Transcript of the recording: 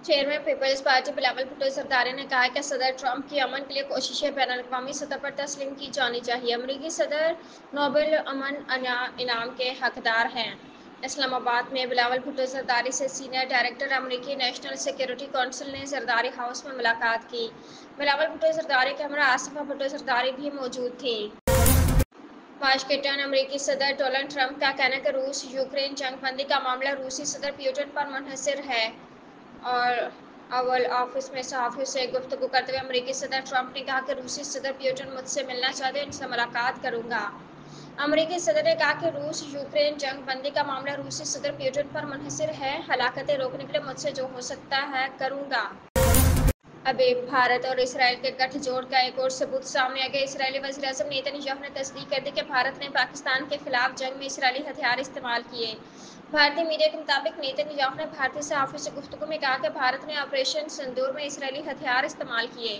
Chairman People's Party Bilawal Bhutto Zardari ने कहा कि सदर ट्रंप की अमन के लिए कोशिशें बैनुल-अक़वामी सतह पर तस्लीम की जानी चाहिए। अमरीकी सदर नोबेल अमन इनाम के हकदार हैं। इस्लामाबाद में बिलावल भुट्टो जरदारी से सीनियर डायरेक्टर अमरीकी नेशनल सिक्योरिटी काउंसिल ने जरदारी हाउस में मुलाकात की। बिलावल भुट्टो जरदारी के हमरा आसिफा भुट्टो जरदारी भी मौजूद थीं। वाशिंगटन अमरीकी सदर डोनाल्ड ट्रंप का कहना है कि रूस यूक्रेन जंग बंदी का मामला रूसी सदर पुतिन पर मुनहसर है और ओवल ऑफिस में सहाफ़ियों से गुफ्तगू करते हुए अमरीकी सदर ट्रंप ने कहा कि रूसी सदर पुतिन मुझसे मिलना चाहते हैं, उनसे मुलाकात करूंगा। अमरीकी सदर ने कहा कि रूस यूक्रेन जंग बंदी का मामला रूसी सदर पुतिन पर मुनहसर है, हलाकतें रोकने के लिए मुझसे जो हो सकता है करूंगा। अभी भारत और इसराइल के गठजोड़ का एक और सबूत सामने आ गया। इसराइली वज़ीर-ए-आज़म नेतन्याहू ने तस्दीक कर दी कि भारत ने पाकिस्तान के खिलाफ जंग में इसराइली हथियार इस्तेमाल किए। भारतीय मीडिया के मुताबिक नेतन्याहू ने भारतीय सहाफ़ियों से गुफ्तगू में कहा कि भारत ने ऑपरेशन सिंदूर में इसराइली हथियार इस्तेमाल किए।